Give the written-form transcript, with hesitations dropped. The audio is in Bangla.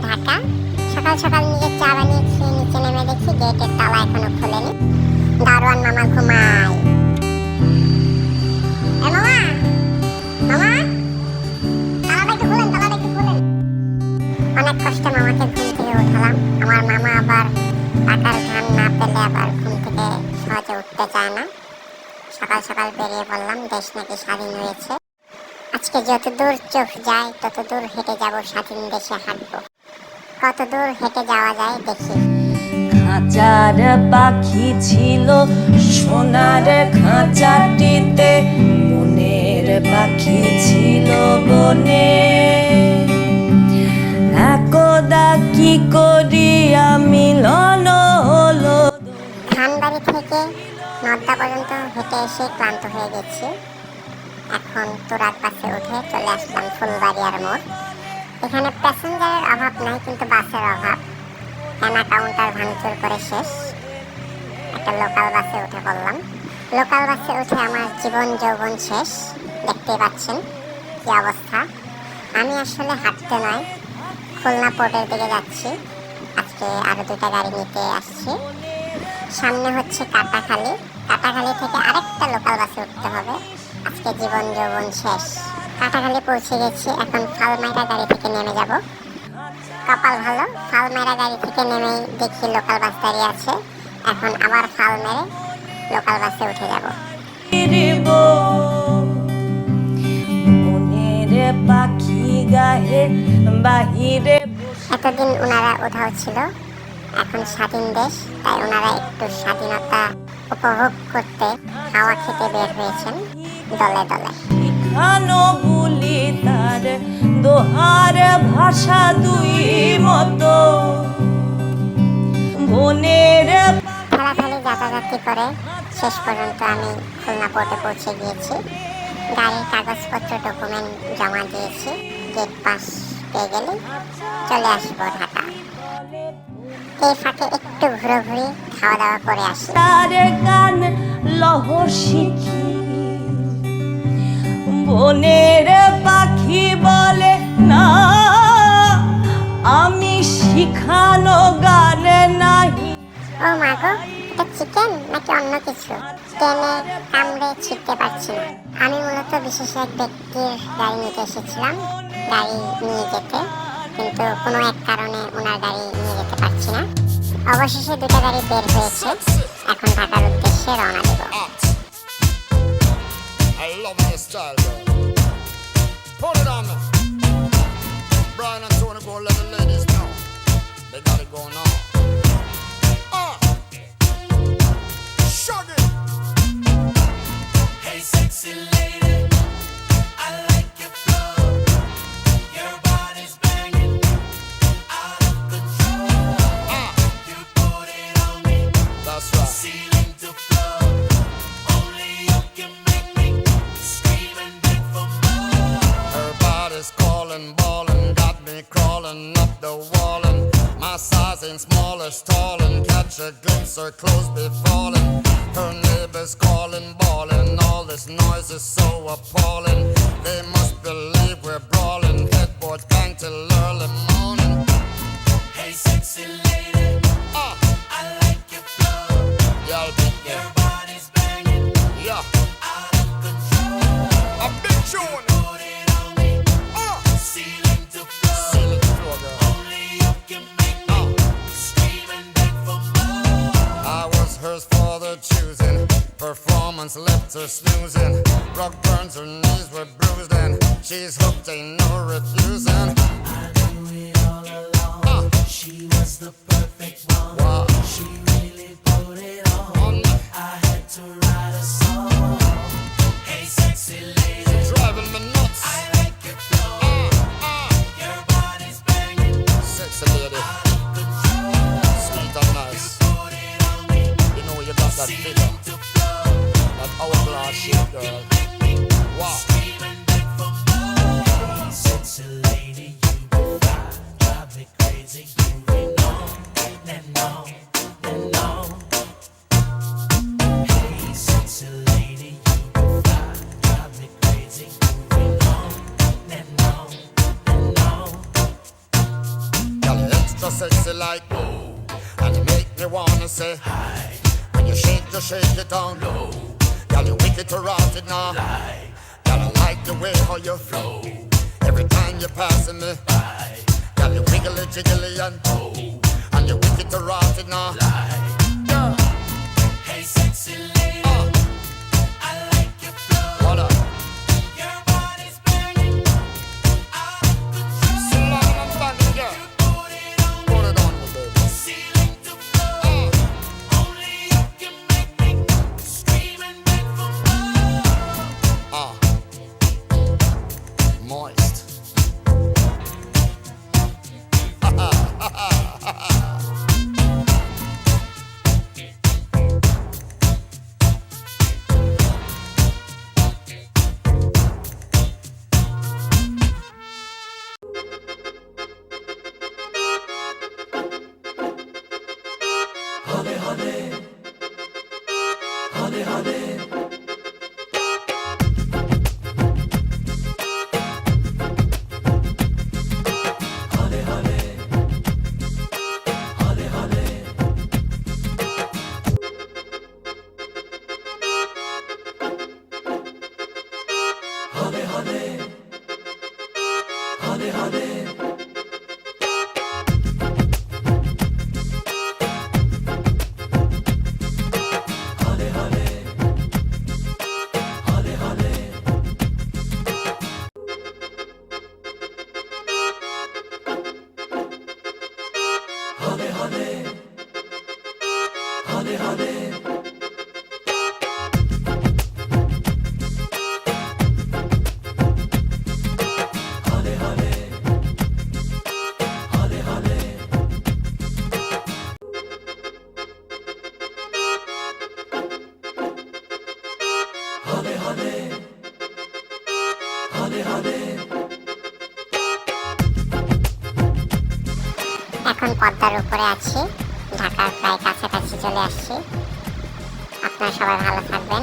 ঢাকা। সকাল সকাল নিজের চা বানিয়ে খেয়ে নিচে নেমে দেখি গেটের তালা এখনো খোলেনি। দারোয়ান মামা ঘুমায়। মামা, মামা, তালাটা একটু খোলেন, তালাটা একটু খোলেন। অনেক কষ্টে মামাকে ঘুম থেকে উঠালাম। আমার মামা আবার টাকার ঘাম না পেলে আবার ঘুম থেকে সহজে উঠতে চায় না। সকাল সকাল বেরিয়ে পড়লাম, দেশ নাকি স্বাধীন হয়েছে। আজকে যতদূর চোখ যায় ততদূর হেঁটে যাব, স্বাধীন দেশে হাঁটবো। কত দূর হেঁটে যাওয়া যায় দেখি। খাঁচার পাখি ছিল সোনার খাঁচাটিতে, বনের পাখি ছিল বনে। একদা কি করি আমি হলো। ধানবাড়ি থেকে নদ্দা পর্যন্ত হেঁটে এসে ক্লান্ত হয়ে গেছি। এখন তুরাগ বাসে উঠে চলে আসলাম ফুলবাড়িয়ার মোড়। এখানে প্যাসেঞ্জারের অভাব নাই, কিন্তু বাসের অভাব। কেনা কাউন্টার ভাঙচুর করে শেষ। একটা লোকাল বাসে উঠে পড়লাম। লোকাল বাসে উঠে আমার জীবন যৌবন শেষ। দেখতেই পাচ্ছেন কি অবস্থা। আমি আসলে হাঁটতে নয়, খুলনা পোর্টের দিকে যাচ্ছি। আজকে আরো 2টা গাড়ি নিতে আসছি। সামনে হচ্ছে কাটাখালী। কাটাখালী থেকে আরেকটা লোকাল বাসে উঠতে হবে। আজকে জীবন যৌবন শেষ। কাটাখালী পৌঁছে গেছি। এখন ফালমাইরা গাড়ি থেকে নেমে যাব। কপাল ভালো, ফালমাইরা গাড়ি থেকে নেমেই দেখি লোকাল বাস দাঁড়িয়ে আছে। এখন আবার ফাল মেরে লোকাল বাসে উঠে যাব। মনের পাখি গায়ে বাহিরে। এতদিন ওনারা উধাও ছিল, এখন স্বাধীন দেশ, তাই ওনারা একটু স্বাধীনতা উপভোগ করতে হাওয়া খেতে বের হয়েছেন দলে দলে। খানো বুলি তার দোহার ভাষা দুই মতো। বনের ঠেলাঠেলি যাতাযাতি করে শেষ পর্যন্ত আমি খুলনা পোর্টে পৌঁছে গিয়েছি। গাড়ির কাগজপত্র ডকুমেন্ট জমা দিয়েছি। গেট পাস পেয়ে গেলে চলে আসবো ঢাকা। এই ফাঁকে একটু ঘুরোঘুরি খাওয়া দাওয়া করে আসি। তার গান লহর শিখি, বনের পাখি বলে না আমি শিখানো গান নাহি। ও মা গো, এটা চিকেন নাকি অন্য কিছু? টেনে কামড়ে ছিটতে পারছি না। আমি মূলত বিশেষ এক ব্যক্তির গাড়ি নিতে এসেছিলাম, গাড়ি নিয়ে যেতে, কিন্তু কোনো এক কারণে ওনার গাড়ি নিয়ে যেতে পারছি না। অবশেষে 2টা গাড়ি বের হয়েছে। এখন ঢাকার উদ্দেশ্যে রওনা দেব। I love your style, girl. Put it on me. Brian and Tony go let the ladies know. They got it going on. Shug it. Hey, sexy lady, I like your flow. Your body's banging, out of control. You put it on me, That's right. ceiling to floor. Only you can make me scream and beg for more. Her body's calling, ballin', got me crawling up the wall. And my size ain't small or stalling. Catch a glimpse, her clothes be falling. Her neighbors calling, bawling. All this noise is so appalling. They must believe we're brawling. Headboard bang till early morning. Hey, sexy lady, I like your flow. Yeah, I'll be Your there. body's banging, Yeah, out of control. a big tune. Put it on me, ceiling to floor. Seal it floor, girl. Only you can make me scream and beg for more. I was hers for the choosing. Performance left her snoozing. Rock burns, her knees were bruised, and she's hooked, ain't no refusing. I knew it all along. She was the perfect one. Wow. She really put it on. On me, I had to write a song. Hey, sexy lady, driving me nuts. I like your flow. Your body's banging, Sexy lady, out of control. sweet and nice. Put it on me, You know you got that figure, to flow. that hourglass shape, girl. Make me Wow. scream and beg for more. Hey, sexy lady, you be fine. Drive me crazy, moving on and on and on. Hey, sexy lady, you be fine. Drive me crazy, moving on and on and on. Girl, so sexy like and you make me wanna say hi. When you shake it down low. Girl, you wicked to rot it now. Girl, I like the way how you flow. Every time you're passing me by. Girl, you wiggly jiggly and and you wicked to rot it now. Girl, Hey, sexy lady, I like your flow. what up? Your body's burning out of control. Sit down and stand it, girl. Put it on Put it on me, baby. ceiling to floor. Only you can make me scream and beg for more. Moist. এখন পদ্মার উপরে আছি, ঢাকার প্রায় কাছাকাছি চলে আসছি। আপনারা সবাই ভালো থাকবেন।